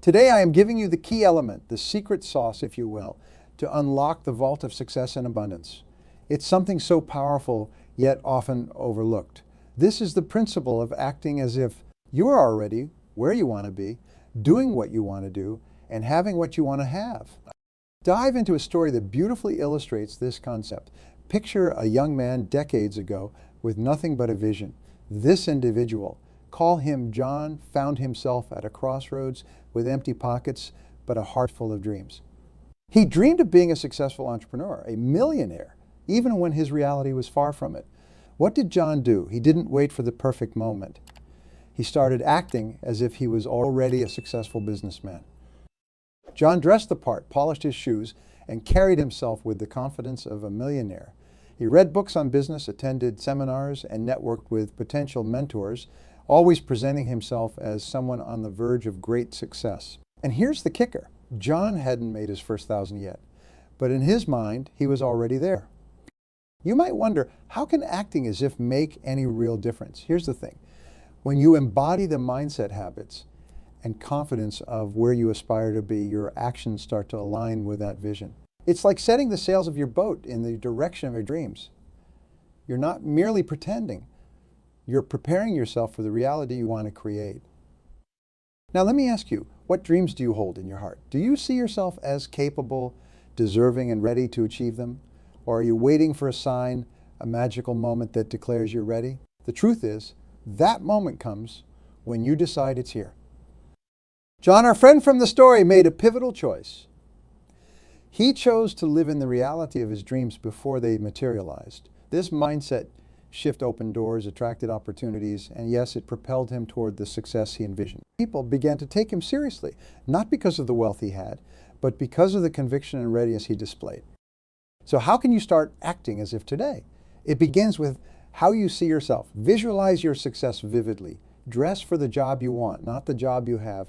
Today I am giving you the key element, the secret sauce, if you will, to unlock the vault of success and abundance. It's something so powerful, yet often overlooked. This is the principle of acting as if you are already where you want to be, doing what you want to do, and having what you want to have. Dive into a story that beautifully illustrates this concept. Picture a young man decades ago with nothing but a vision. This individual, call him John, found himself at a crossroads with empty pockets, but a heart full of dreams. He dreamed of being a successful entrepreneur, a millionaire, even when his reality was far from it. What did John do? He didn't wait for the perfect moment. He started acting as if he was already a successful businessman. John dressed the part, polished his shoes, and carried himself with the confidence of a millionaire. He read books on business, attended seminars, and networked with potential mentors, always presenting himself as someone on the verge of great success. And here's the kicker. John hadn't made his first $1,000 yet, but in his mind, he was already there. You might wonder, how can acting as if make any real difference? Here's the thing. When you embody the mindset habits and confidence of where you aspire to be, your actions start to align with that vision. It's like setting the sails of your boat in the direction of your dreams. You're not merely pretending. You're preparing yourself for the reality you want to create. Now let me ask you, what dreams do you hold in your heart? Do you see yourself as capable, deserving, and ready to achieve them? Or are you waiting for a sign, a magical moment that declares you're ready? The truth is, that moment comes when you decide it's here. John, our friend from the story, made a pivotal choice. He chose to live in the reality of his dreams before they materialized. This mindset shift opened doors, attracted opportunities, and yes, it propelled him toward the success he envisioned. People began to take him seriously, not because of the wealth he had, but because of the conviction and readiness he displayed. So how can you start acting as if today? It begins with how you see yourself. Visualize your success vividly. Dress for the job you want, not the job you have.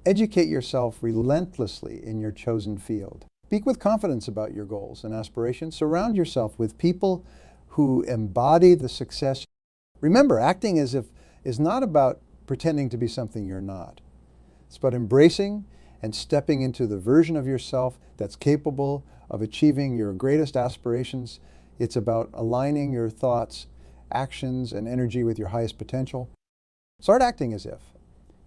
Educate yourself relentlessly in your chosen field. Speak with confidence about your goals and aspirations. Surround yourself with people who embody the success. Remember, acting as if is not about pretending to be something you're not. It's about embracing and stepping into the version of yourself that's capable of achieving your greatest aspirations. It's about aligning your thoughts, actions, and energy with your highest potential. Start acting as if.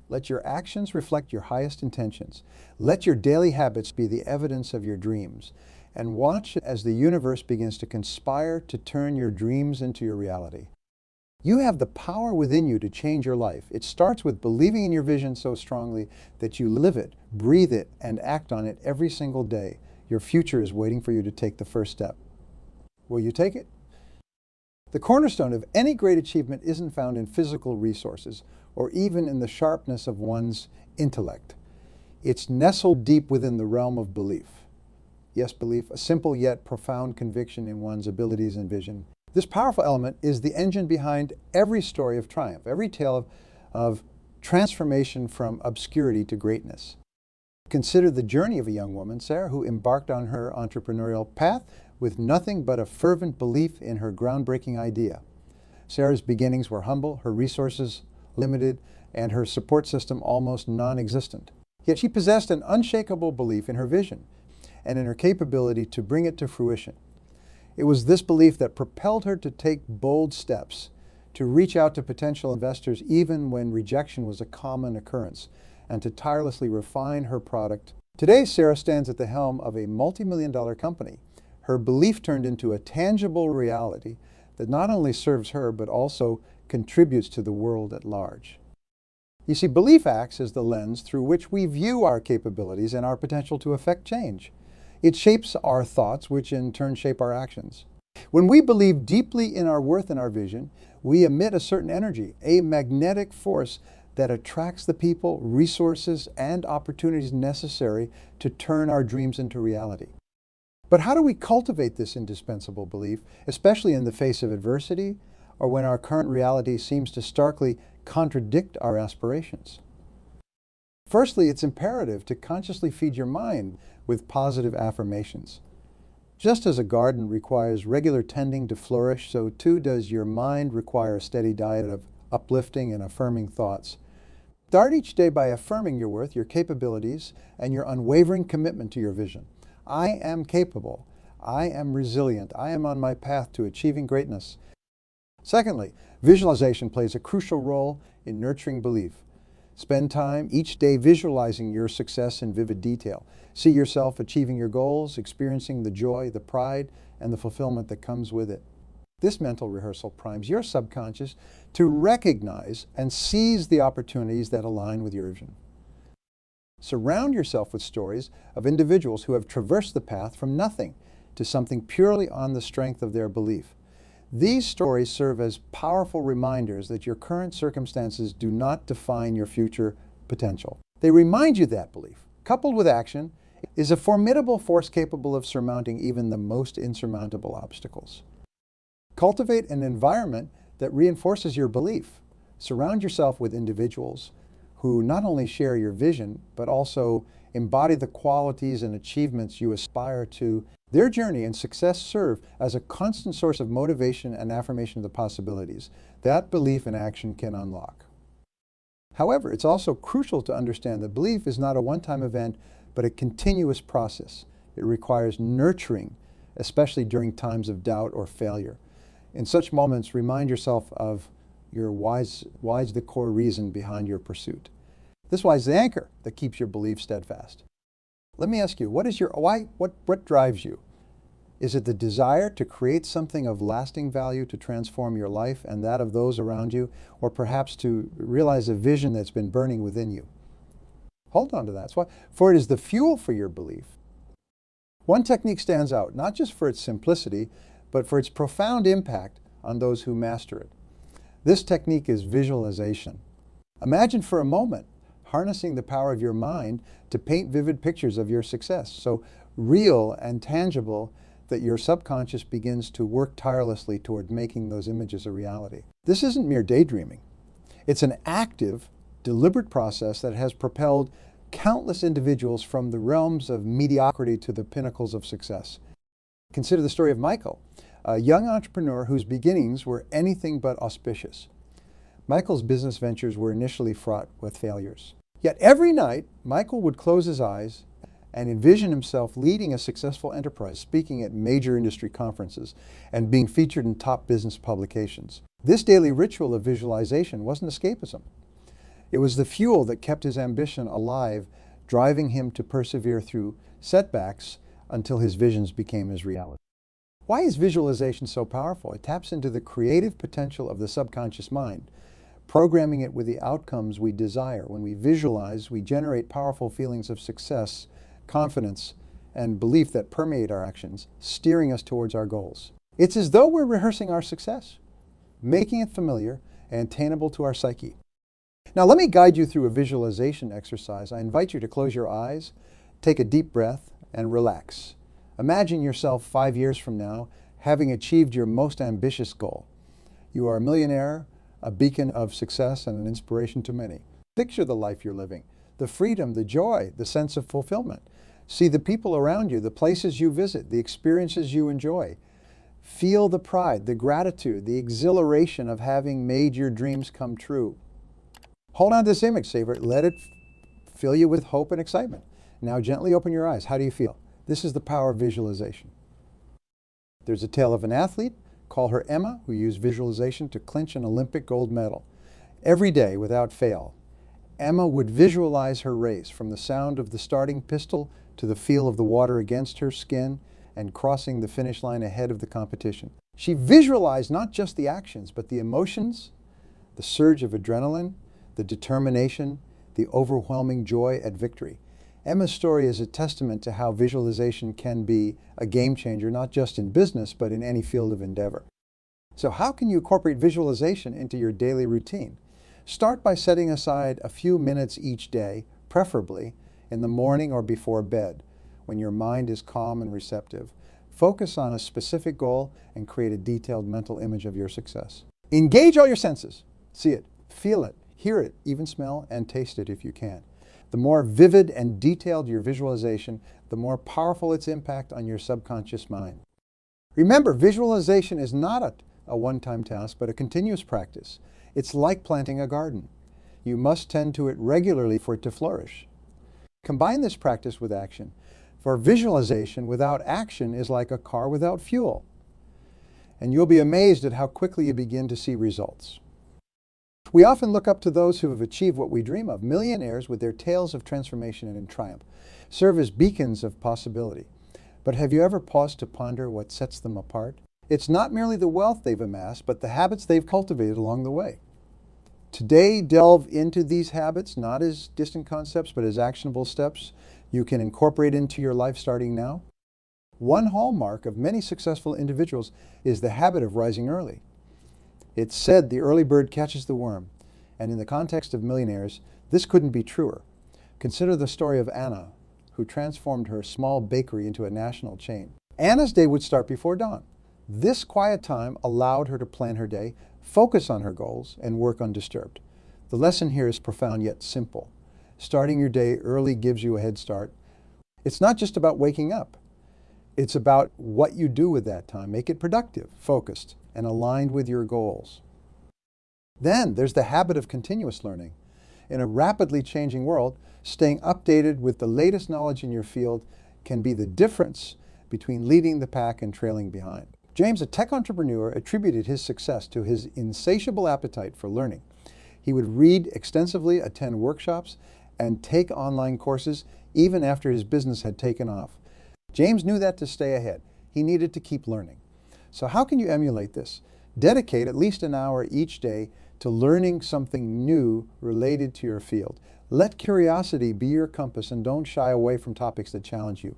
Let your actions reflect your highest intentions. Let your daily habits be the evidence of your dreams. And watch as the universe begins to conspire to turn your dreams into your reality. You have the power within you to change your life. It starts with believing in your vision so strongly that you live it, breathe it, and act on it every single day. Your future is waiting for you to take the first step. Will you take it? The cornerstone of any great achievement isn't found in physical resources or even in the sharpness of one's intellect. It's nestled deep within the realm of belief. Yes, belief, a simple yet profound conviction in one's abilities and vision. This powerful element is the engine behind every story of triumph, every tale of transformation from obscurity to greatness. Consider the journey of a young woman, Sarah, who embarked on her entrepreneurial path with nothing but a fervent belief in her groundbreaking idea. Sarah's beginnings were humble, her resources limited, and her support system almost non-existent. Yet she possessed an unshakable belief in her vision and in her capability to bring it to fruition. It was this belief that propelled her to take bold steps, to reach out to potential investors even when rejection was a common occurrence, and to tirelessly refine her product. Today, Sarah stands at the helm of a multi-million-dollar company. Her belief turned into a tangible reality that not only serves her, but also contributes to the world at large. You see, belief acts as the lens through which we view our capabilities and our potential to affect change. It shapes our thoughts, which in turn shape our actions. When we believe deeply in our worth and our vision, we emit a certain energy, a magnetic force that attracts the people, resources, and opportunities necessary to turn our dreams into reality. But how do we cultivate this indispensable belief, especially in the face of adversity or when our current reality seems to starkly contradict our aspirations? Firstly, it's imperative to consciously feed your mind with positive affirmations. Just as a garden requires regular tending to flourish, so too does your mind require a steady diet of uplifting and affirming thoughts. Start each day by affirming your worth, your capabilities, and your unwavering commitment to your vision. I am capable. I am resilient. I am on my path to achieving greatness. Secondly, visualization plays a crucial role in nurturing belief. Spend time each day visualizing your success in vivid detail. See yourself achieving your goals, experiencing the joy, the pride, and the fulfillment that comes with it. This mental rehearsal primes your subconscious to recognize and seize the opportunities that align with your vision. Surround yourself with stories of individuals who have traversed the path from nothing to something purely on the strength of their belief. These stories serve as powerful reminders that your current circumstances do not define your future potential. They remind you that belief, coupled with action, is a formidable force capable of surmounting even the most insurmountable obstacles. Cultivate an environment that reinforces your belief. Surround yourself with individuals who not only share your vision, but also embody the qualities and achievements you aspire to. Their journey and success serve as a constant source of motivation and affirmation of the possibilities that belief in action can unlock. However, it's also crucial to understand that belief is not a one-time event, but a continuous process. It requires nurturing, especially during times of doubt or failure. In such moments, remind yourself of your why's the core reason behind your pursuit. This why is the anchor that keeps your belief steadfast. Let me ask you, what is your why? What drives you? Is it the desire to create something of lasting value to transform your life and that of those around you, or perhaps to realize a vision that's been burning within you? Hold on to that. That's why, for it is the fuel for your belief. One technique stands out, not just for its simplicity, but for its profound impact on those who master it. This technique is visualization. Imagine for a moment harnessing the power of your mind to paint vivid pictures of your success, so real and tangible that your subconscious begins to work tirelessly toward making those images a reality. This isn't mere daydreaming. It's an active, deliberate process that has propelled countless individuals from the realms of mediocrity to the pinnacles of success. Consider the story of Michael, a young entrepreneur whose beginnings were anything but auspicious. Michael's business ventures were initially fraught with failures. Yet every night, Michael would close his eyes and envision himself leading a successful enterprise, speaking at major industry conferences, and being featured in top business publications. This daily ritual of visualization wasn't escapism. It was the fuel that kept his ambition alive, driving him to persevere through setbacks until his visions became his reality. Why is visualization so powerful? It taps into the creative potential of the subconscious mind, programming it with the outcomes we desire. When we visualize, we generate powerful feelings of success, confidence, and belief that permeate our actions, steering us towards our goals. It's as though we're rehearsing our success, making it familiar and attainable to our psyche. Now let me guide you through a visualization exercise. I invite you to close your eyes, take a deep breath, and relax. Imagine yourself 5 years from now having achieved your most ambitious goal. You are a millionaire, a beacon of success, and an inspiration to many. Picture the life you're living, the freedom, the joy, the sense of fulfillment. See the people around you, the places you visit, the experiences you enjoy. Feel the pride, the gratitude, the exhilaration of having made your dreams come true. Hold on to this image, savor it, let it fill you with hope and excitement. Now gently open your eyes. How do you feel? This is the power of visualization. There's a tale of an athlete, call her Emma, who used visualization to clinch an Olympic gold medal. Every day, without fail, Emma would visualize her race, from the sound of the starting pistol to the feel of the water against her skin and crossing the finish line ahead of the competition. She visualized not just the actions, but the emotions, the surge of adrenaline, the determination, the overwhelming joy at victory. Emma's story is a testament to how visualization can be a game changer, not just in business, but in any field of endeavor. So how can you incorporate visualization into your daily routine? Start by setting aside a few minutes each day, preferably in the morning or before bed, when your mind is calm and receptive. Focus on a specific goal and create a detailed mental image of your success. Engage all your senses. See it, feel it, hear it, even smell and taste it if you can. The more vivid and detailed your visualization, the more powerful its impact on your subconscious mind. Remember, visualization is not a one-time task, but a continuous practice. It's like planting a garden. You must tend to it regularly for it to flourish. Combine this practice with action. For visualization without action is like a car without fuel. And you'll be amazed at how quickly you begin to see results. We often look up to those who have achieved what we dream of. Millionaires, with their tales of transformation and triumph, serve as beacons of possibility. But have you ever paused to ponder what sets them apart? It's not merely the wealth they've amassed, but the habits they've cultivated along the way. Today, delve into these habits, not as distant concepts, but as actionable steps you can incorporate into your life starting now. One hallmark of many successful individuals is the habit of rising early. It's said the early bird catches the worm, and in the context of millionaires, this couldn't be truer. Consider the story of Anna, who transformed her small bakery into a national chain. Anna's day would start before dawn. This quiet time allowed her to plan her day, focus on her goals, and work undisturbed. The lesson here is profound yet simple. Starting your day early gives you a head start. It's not just about waking up. It's about what you do with that time. Make it productive, focused, and aligned with your goals. Then there's the habit of continuous learning. In a rapidly changing world, staying updated with the latest knowledge in your field can be the difference between leading the pack and trailing behind. James, a tech entrepreneur, attributed his success to his insatiable appetite for learning. He would read extensively, attend workshops, and take online courses even after his business had taken off. James knew that to stay ahead, he needed to keep learning. So how can you emulate this? Dedicate at least an hour each day to learning something new related to your field. Let curiosity be your compass and don't shy away from topics that challenge you.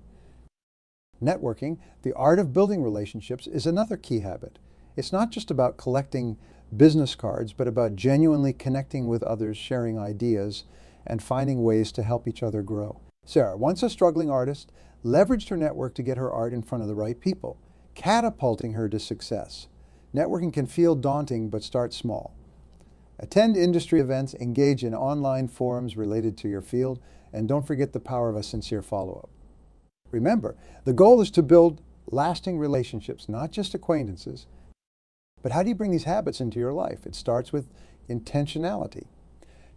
Networking, the art of building relationships, is another key habit. It's not just about collecting business cards, but about genuinely connecting with others, sharing ideas, and finding ways to help each other grow. Sarah, once a struggling artist, leveraged her network to get her art in front of the right people, catapulting her to success. Networking can feel daunting, but start small. Attend industry events, engage in online forums related to your field, and don't forget the power of a sincere follow-up. Remember, the goal is to build lasting relationships, not just acquaintances. But how do you bring these habits into your life? It starts with intentionality.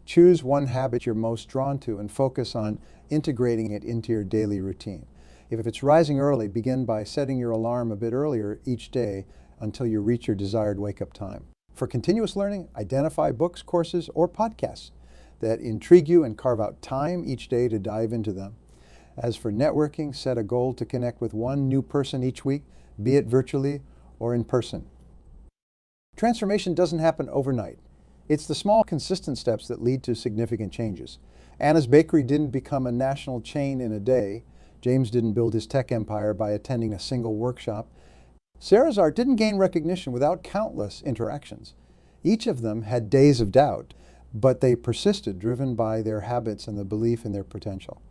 Choose one habit you're most drawn to and focus on integrating it into your daily routine. If it's rising early, begin by setting your alarm a bit earlier each day until you reach your desired wake-up time. For continuous learning, identify books, courses, or podcasts that intrigue you and carve out time each day to dive into them. As for networking, set a goal to connect with one new person each week, be it virtually or in person. Transformation doesn't happen overnight. It's the small, consistent steps that lead to significant changes. Anna's Bakery didn't become a national chain in a day. James didn't build his tech empire by attending a single workshop. Sarah's art didn't gain recognition without countless interactions. Each of them had days of doubt, but they persisted, driven by their habits and the belief in their potential.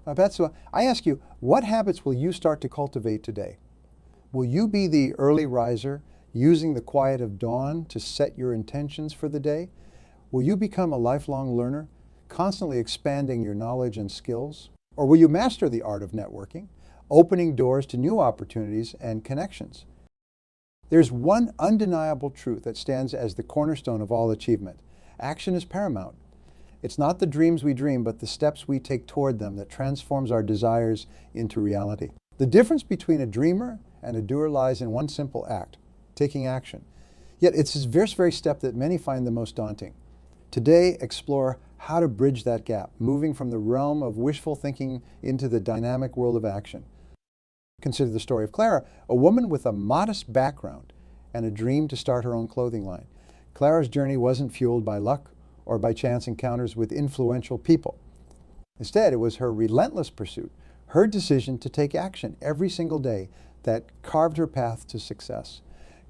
Now, Betsy, I ask you, what habits will you start to cultivate today? Will you be the early riser, using the quiet of dawn to set your intentions for the day? Will you become a lifelong learner, constantly expanding your knowledge and skills? Or will you master the art of networking, opening doors to new opportunities and connections? There's one undeniable truth that stands as the cornerstone of all achievement. Action is paramount. It's not the dreams we dream, but the steps we take toward them that transforms our desires into reality. The difference between a dreamer and a doer lies in one simple act: taking action. Yet it's this very step that many find the most daunting. Today, explore how to bridge that gap, moving from the realm of wishful thinking into the dynamic world of action. Consider the story of Clara, a woman with a modest background and a dream to start her own clothing line. Clara's journey wasn't fueled by luck or by chance encounters with influential people. Instead, it was her relentless pursuit, her decision to take action every single day that carved her path to success.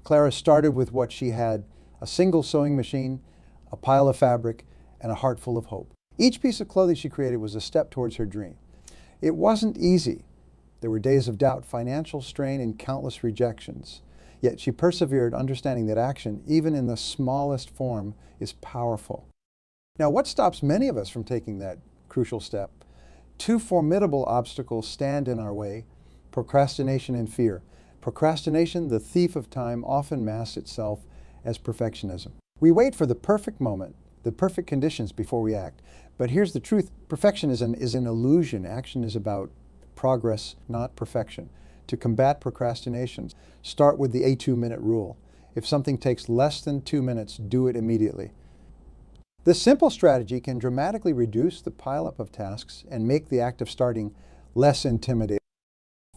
Clara started with what she had: a single sewing machine, a pile of fabric, and a heart full of hope. Each piece of clothing she created was a step towards her dream. It wasn't easy. There were days of doubt, financial strain, and countless rejections. Yet she persevered, understanding that action, even in the smallest form, is powerful. Now, what stops many of us from taking that crucial step? Two formidable obstacles stand in our way: procrastination and fear. Procrastination, the thief of time, often masks itself as perfectionism. We wait for the perfect moment, the perfect conditions before we act. But here's the truth. Perfection is an illusion. Action is about progress, not perfection. To combat procrastination, start with the 2-minute rule. If something takes less than 2 minutes, do it immediately. This simple strategy can dramatically reduce the pileup of tasks and make the act of starting less intimidating.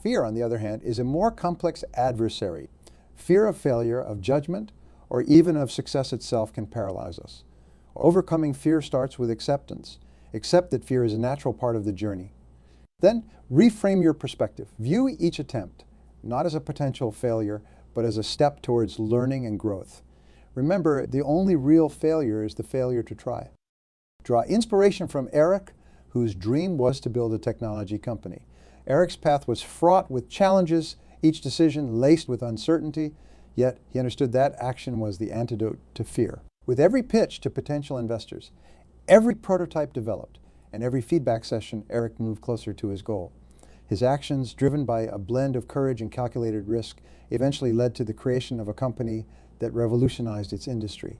Fear, on the other hand, is a more complex adversary. Fear of failure, of judgment, or even of success itself can paralyze us. Overcoming fear starts with acceptance. Accept that fear is a natural part of the journey. Then reframe your perspective. View each attempt, not as a potential failure, but as a step towards learning and growth. Remember, the only real failure is the failure to try. Draw inspiration from Eric, whose dream was to build a technology company. Eric's path was fraught with challenges, each decision laced with uncertainty, yet he understood that action was the antidote to fear. With every pitch to potential investors, every prototype developed, and every feedback session, Eric moved closer to his goal. His actions, driven by a blend of courage and calculated risk, eventually led to the creation of a company that revolutionized its industry.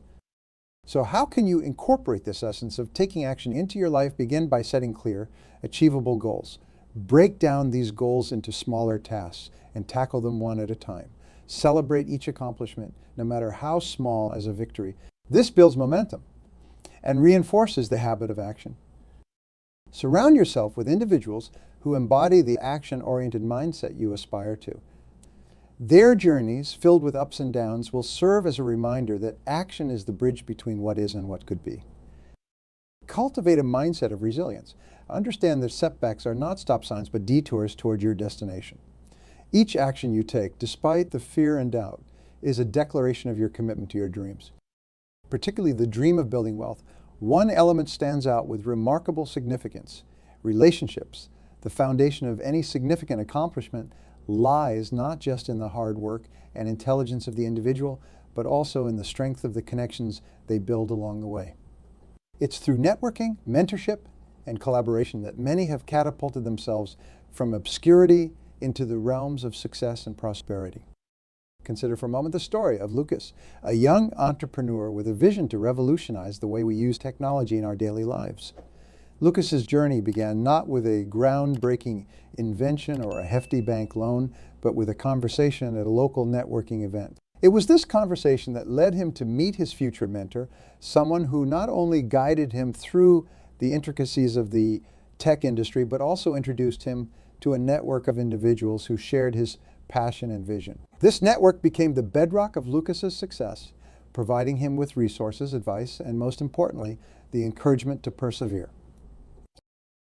So how can you incorporate this essence of taking action into your life? Begin by setting clear, achievable goals. Break down these goals into smaller tasks and tackle them one at a time. Celebrate each accomplishment, no matter how small, as a victory. This builds momentum and reinforces the habit of action. Surround yourself with individuals who embody the action-oriented mindset you aspire to. Their journeys, filled with ups and downs, will serve as a reminder that action is the bridge between what is and what could be. Cultivate a mindset of resilience. Understand that setbacks are not stop signs, but detours toward your destination. Each action you take, despite the fear and doubt, is a declaration of your commitment to your dreams. Particularly the dream of building wealth, one element stands out with remarkable significance: relationships. The foundation of any significant accomplishment lies not just in the hard work and intelligence of the individual, but also in the strength of the connections they build along the way. It's through networking, mentorship, and collaboration that many have catapulted themselves from obscurity into the realms of success and prosperity. Consider for a moment the story of Lucas, a young entrepreneur with a vision to revolutionize the way we use technology in our daily lives. Lucas's journey began not with a groundbreaking invention or a hefty bank loan, but with a conversation at a local networking event. It was this conversation that led him to meet his future mentor, someone who not only guided him through the intricacies of the tech industry, but also introduced him to a network of individuals who shared his passion and vision. This network became the bedrock of Lucas's success, providing him with resources, advice, and most importantly, the encouragement to persevere.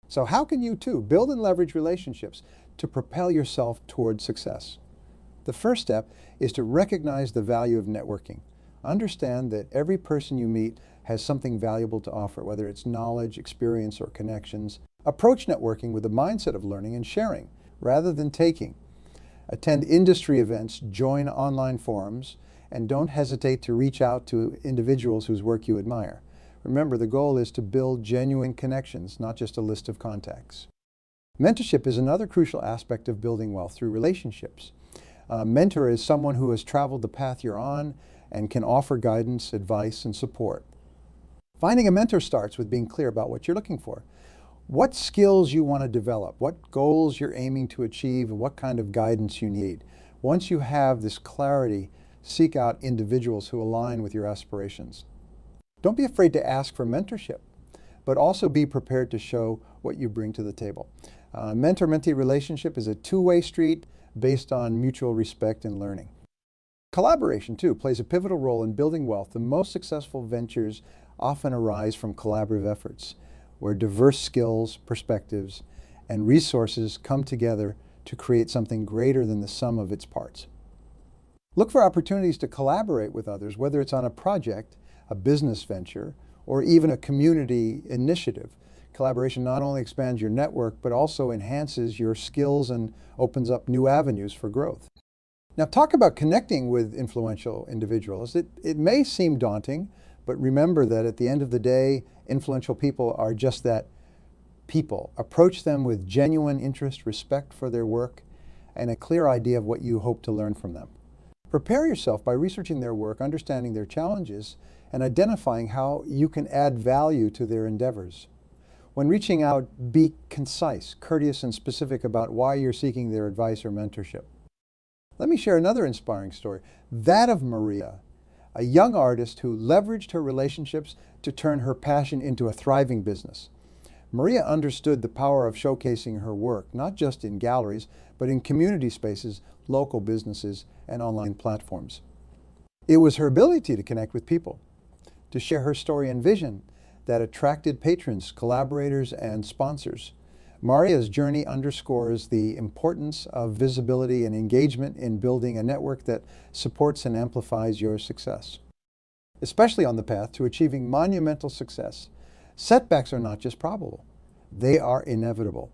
So how can you too build and leverage relationships to propel yourself toward success? The first step is to recognize the value of networking. Understand that every person you meet has something valuable to offer, whether it's knowledge, experience, or connections. Approach networking with a mindset of learning and sharing rather than taking. Attend industry events, join online forums, and don't hesitate to reach out to individuals whose work you admire. Remember, the goal is to build genuine connections, not just a list of contacts. Mentorship is another crucial aspect of building wealth through relationships. A mentor is someone who has traveled the path you're on and can offer guidance, advice, and support. Finding a mentor starts with being clear about what you're looking for. What skills you want to develop, what goals you're aiming to achieve, and what kind of guidance you need. Once you have this clarity, seek out individuals who align with your aspirations. Don't be afraid to ask for mentorship, but also be prepared to show what you bring to the table. Mentor-mentee relationship is a two-way street based on mutual respect and learning. Collaboration, too, plays a pivotal role in building wealth. The most successful ventures often arise from collaborative efforts, where diverse skills, perspectives, and resources come together to create something greater than the sum of its parts. Look for opportunities to collaborate with others, whether it's on a project, a business venture, or even a community initiative. Collaboration not only expands your network, but also enhances your skills and opens up new avenues for growth. Now, talk about connecting with influential individuals. It may seem daunting, but remember that at the end of the day, influential people are just that, people. Approach them with genuine interest, respect for their work, and a clear idea of what you hope to learn from them. Prepare yourself by researching their work, understanding their challenges, and identifying how you can add value to their endeavors. When reaching out, be concise, courteous, and specific about why you're seeking their advice or mentorship. Let me share another inspiring story, that of Maria, a young artist who leveraged her relationships to turn her passion into a thriving business. Maria understood the power of showcasing her work, not just in galleries, but in community spaces, local businesses, and online platforms. It was her ability to connect with people, to share her story and vision that attracted patrons, collaborators, and sponsors. Maria's journey underscores the importance of visibility and engagement in building a network that supports and amplifies your success. Especially on the path to achieving monumental success, setbacks are not just probable, they are inevitable.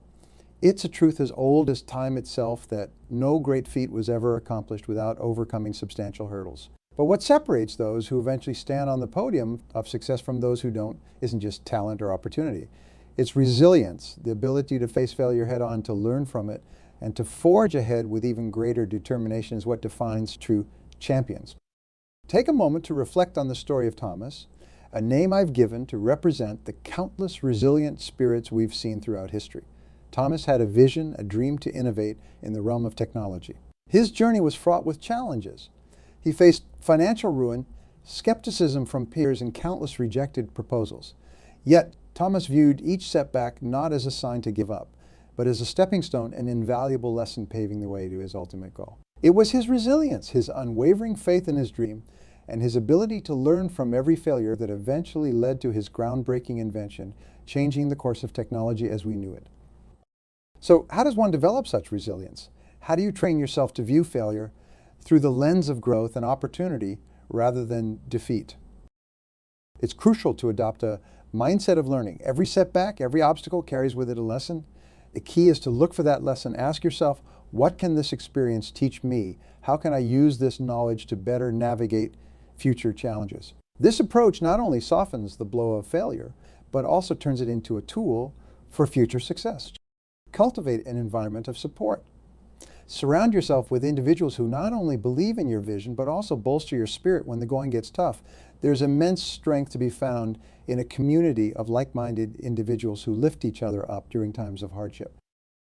It's a truth as old as time itself that no great feat was ever accomplished without overcoming substantial hurdles. But what separates those who eventually stand on the podium of success from those who don't isn't just talent or opportunity. It's resilience, the ability to face failure head on, to learn from it, and to forge ahead with even greater determination is what defines true champions. Take a moment to reflect on the story of Thomas, a name I've given to represent the countless resilient spirits we've seen throughout history. Thomas had a vision, a dream to innovate in the realm of technology. His journey was fraught with challenges. He faced financial ruin, skepticism from peers, and countless rejected proposals. Yet, Thomas viewed each setback not as a sign to give up, but as a stepping stone, an invaluable lesson paving the way to his ultimate goal. It was his resilience, his unwavering faith in his dream, and his ability to learn from every failure that eventually led to his groundbreaking invention, changing the course of technology as we knew it. So, how does one develop such resilience? How do you train yourself to view failure through the lens of growth and opportunity rather than defeat? It's crucial to adopt a mindset of learning. Every setback, every obstacle carries with it a lesson. The key is to look for that lesson. Ask yourself, what can this experience teach me? How can I use this knowledge to better navigate future challenges? This approach not only softens the blow of failure, but also turns it into a tool for future success. Cultivate an environment of support. Surround yourself with individuals who not only believe in your vision, but also bolster your spirit when the going gets tough. There's immense strength to be found in a community of like-minded individuals who lift each other up during times of hardship.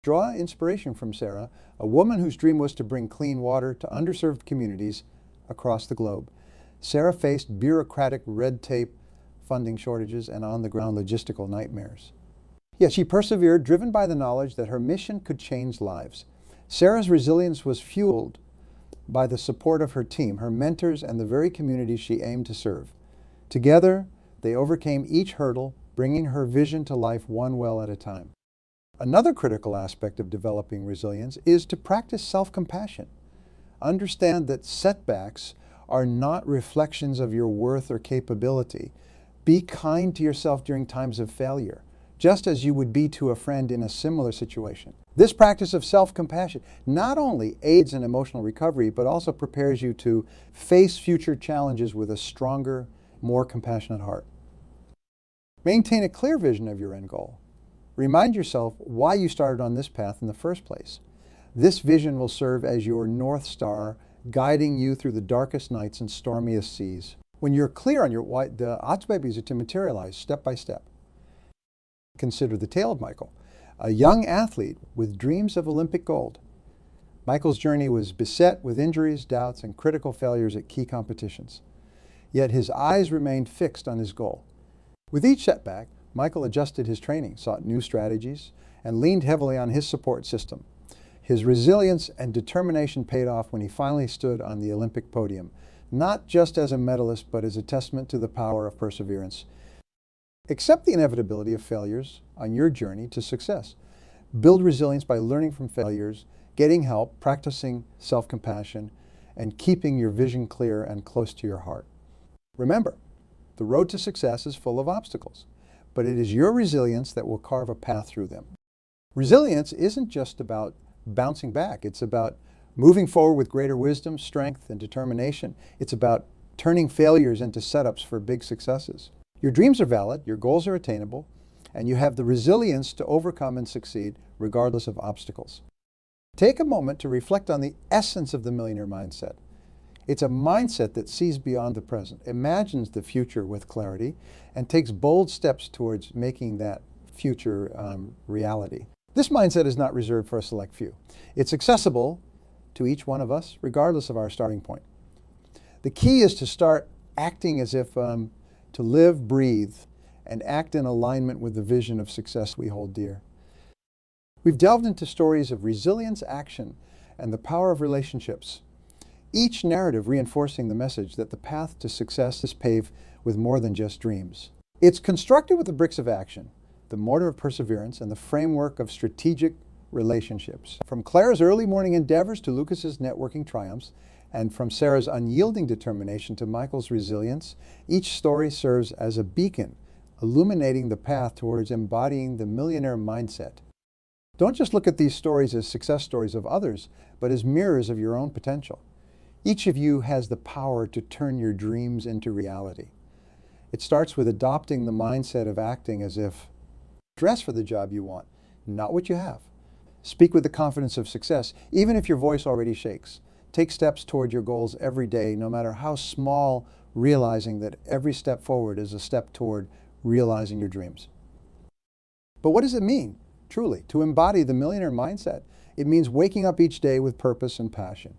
Draw inspiration from Sarah, a woman whose dream was to bring clean water to underserved communities across the globe. Sarah faced bureaucratic red tape, funding shortages, and on-the-ground logistical nightmares. Yet she persevered, driven by the knowledge that her mission could change lives. Sarah's resilience was fueled by the support of her team, her mentors, and the very communities she aimed to serve. Together, they overcame each hurdle, bringing her vision to life one well at a time. Another critical aspect of developing resilience is to practice self-compassion. Understand that setbacks are not reflections of your worth or capability. Be kind to yourself during times of failure, just as you would be to a friend in a similar situation. This practice of self-compassion not only aids in emotional recovery, but also prepares you to face future challenges with a stronger, more compassionate heart. Maintain a clear vision of your end goal. Remind yourself why you started on this path in the first place. This vision will serve as your North Star, guiding you through the darkest nights and stormiest seas. When you're clear on your why, the odds are to materialize step by step. Consider the tale of Michael, a young athlete with dreams of Olympic gold. Michael's journey was beset with injuries, doubts, and critical failures at key competitions. Yet his eyes remained fixed on his goal. With each setback, Michael adjusted his training, sought new strategies, and leaned heavily on his support system. His resilience and determination paid off when he finally stood on the Olympic podium, not just as a medalist, but as a testament to the power of perseverance. Accept the inevitability of failures on your journey to success. Build resilience by learning from failures, getting help, practicing self-compassion, and keeping your vision clear and close to your heart. Remember, the road to success is full of obstacles, but it is your resilience that will carve a path through them. Resilience isn't just about bouncing back. It's about moving forward with greater wisdom, strength, and determination. It's about turning failures into setups for big successes. Your dreams are valid, your goals are attainable, and you have the resilience to overcome and succeed regardless of obstacles. Take a moment to reflect on the essence of the millionaire mindset. It's a mindset that sees beyond the present, imagines the future with clarity, and takes bold steps towards making that future reality. This mindset is not reserved for a select few. It's accessible to each one of us, regardless of our starting point. The key is to start acting as if to live, breathe, and act in alignment with the vision of success we hold dear. We've delved into stories of resilience, action, and the power of relationships, each narrative reinforcing the message that the path to success is paved with more than just dreams. It's constructed with the bricks of action, the mortar of perseverance, and the framework of strategic relationships. From Claire's early morning endeavors to Lucas's networking triumphs, and from Sarah's unyielding determination to Michael's resilience, each story serves as a beacon, illuminating the path towards embodying the millionaire mindset. Don't just look at these stories as success stories of others, but as mirrors of your own potential. Each of you has the power to turn your dreams into reality. It starts with adopting the mindset of acting as if dress for the job you want, not what you have. Speak with the confidence of success, even if your voice already shakes. Take steps toward your goals every day, no matter how small, realizing that every step forward is a step toward realizing your dreams. But what does it mean, truly, to embody the millionaire mindset? It means waking up each day with purpose and passion.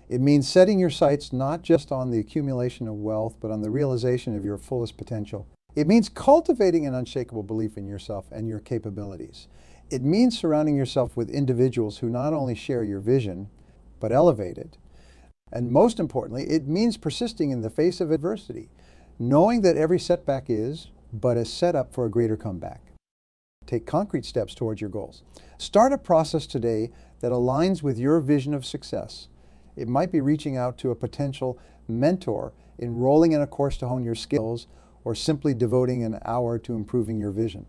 It means setting your sights not just on the accumulation of wealth, but on the realization of your fullest potential. It means cultivating an unshakable belief in yourself and your capabilities. It means surrounding yourself with individuals who not only share your vision, but elevate it. And most importantly, it means persisting in the face of adversity, knowing that every setback is but a setup for a greater comeback. Take concrete steps towards your goals. Start a process today that aligns with your vision of success. It might be reaching out to a potential mentor, enrolling in a course to hone your skills, or simply devoting an hour to improving your vision.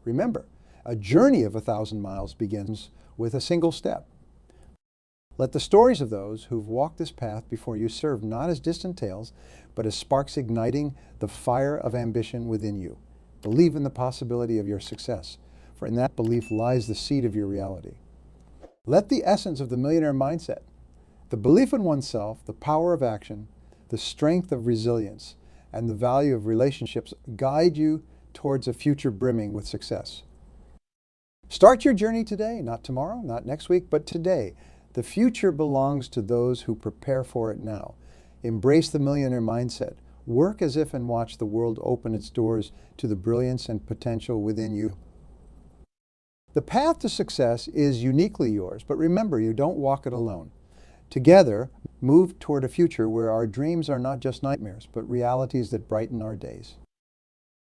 Remember, a journey of 1,000 miles begins with a single step. Let the stories of those who've walked this path before you serve not as distant tales, but as sparks igniting the fire of ambition within you. Believe in the possibility of your success, for in that belief lies the seed of your reality. Let the essence of the millionaire mindset, the belief in oneself, the power of action, the strength of resilience, and the value of relationships guide you towards a future brimming with success. Start your journey today, not tomorrow, not next week, but today. The future belongs to those who prepare for it now. Embrace the millionaire mindset. Work as if and watch the world open its doors to the brilliance and potential within you. The path to success is uniquely yours, but remember, you don't walk it alone. Together, move toward a future where our dreams are not just nightmares, but realities that brighten our days.